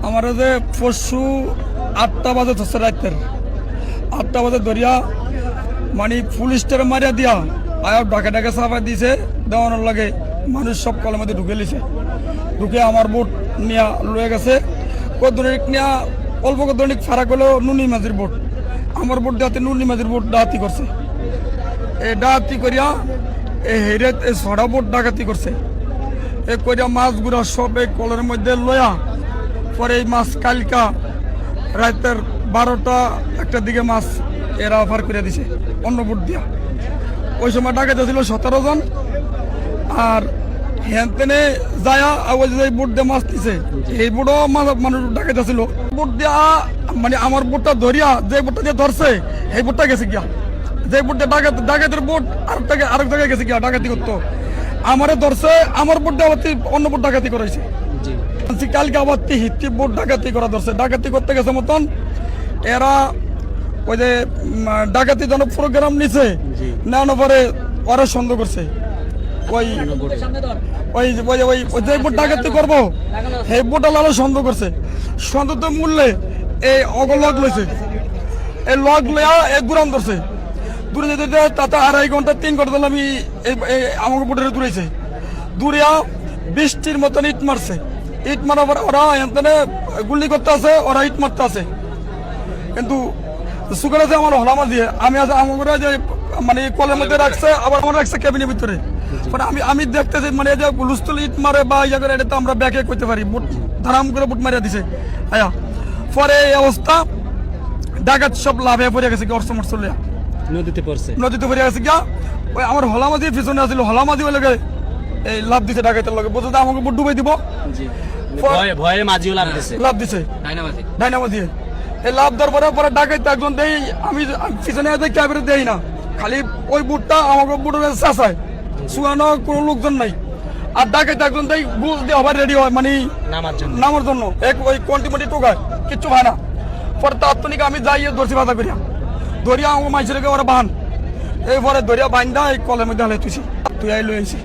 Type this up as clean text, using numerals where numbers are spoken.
আমার যে পরশু 8টা বাজে ধরছে, রাতের 8টা বাজে ধরিয়া মানে পুলিশটারে মারিয়া দিয়া আয়া ডাকে ডাকে চাপা দিয়েছে, দেওয়ানোর লাগে মানুষ সব কলের মধ্যে ঢুকে লিছে। ঢুকে আমার বোট নিয়ে লয়ে গেছে। কদনিক নিয়ে অল্প কদনিক ফারাক হলো নুনি মাঝির বোট, আমার বোট ডাহাতি নুনি মাঝির বোট ডাহাতি করছে। এই ডাহাতি করিয়া এই হেরে 6টা বোট ডাকাতি করছে। এ করিয়া মাছগুলা সব এই কলের মধ্যে লয়া পরে এই মাছ কালকা রাতের 12টা 1টার দিকে মাছ এরা অফার করে দিছে অন্য বোট দিয়া। ওই সময় ডাকাতে ছিল 17 জন। আর হেনতেনে যায়া ওই যে বোট দিয়ে মাছ দিছে, এই বোটও মানুষ ডাকাতে ছিল। বোট দিয়া মানে আমার বোটটা ধরিয়া যে বোটটা দিয়ে ধরছে এই বোটটা গেছে গিয়া, যে বোটটা ডাকাতের বোট আরেক জায়গায় গেছে গিয়া ডাকাতি করতো। আমারে ধরছে, আমার বোট দিয়ে আবার অন্য বোট ডাকাতি করাইছে। কালকে আবার হিত্তি বোট ডাকাতি করা ধরছে। ডাকাতি করতে গেছে মতন এরা ওই যে ডাকাতি জন প্রোগ্রাম নিছে, নেওয়ানোর পরে ওরা সন্দেহ করছে ওই যে বোট ডাকাতি করবো সেই বোটা লালো সন্দেহ করছে। সন্দেহ তো মূল্যে এই লগ লইছে, এই লগ লইয়া এক গুরাম ধরছে। দূরে যেতে তাতে 2.5 ঘন্টা 3 ঘন্টা ধরে আমি আমাকে বোটের দূরেছে। দূরিয়া বৃষ্টির মতন ইট মারছে। ইট মারার পরে ওরা এখানে গুলি করতে আছে, ওরা ইট মারতে আছে। কিন্তু সুগার আছে আমার হলামা দিয়ে আমি আছে আমাকে যে মানে কলের মধ্যে রাখছে, আবার আমার রাখছে ক্যাবিনের ভিতরে। মানে আমি দেখতেছি মানে যে লুস্তুল ইট মারে বা ইয়া করে এটা তো আমরা ব্যাকে করতে পারি। বুট ধারাম করে বুট মারিয়া দিছে। আয়া পরে এই অবস্থা ডাকাত সব লাভে পড়ে গেছে কি অর্থ মর্চ লিয়া নদীতে পড়ে গেছে গিয়া। ওই আমার হলামা দিয়ে পিছনে আসছিল, হলামা দিয়ে লাগে এই লাভ দিছে ডাকাতের লগে, বুঝতে আমাকে বুট ডুবাই দিব লাভ দিছে ডাইনামা দিয়ে। এই লাভ দেওয়ার পরে ডাকাইতে একজন দেই, আমি পিছনে ক্যাবের দেই না, খালি ওই বুটটা আমাকে বুটের চাষায় শুয়ানো কোনো লোকজন নাই। আর ডাকাইতে একজন দেই বুঝ দিয়ে আবার রেডি হয় মানে নামার জন্য ওই কন্টিমটি টোকায় কিচ্ছু হয় না। পরে তাৎক্ষণিক আমি যাই ধরছি বাধা করিয়া, ধরিয়া আমার মাইসের ওরা বাহান এই পরে ধরিয়া বাইন্দা এই কলের মধ্যে হালে তুই আই লই আইছি।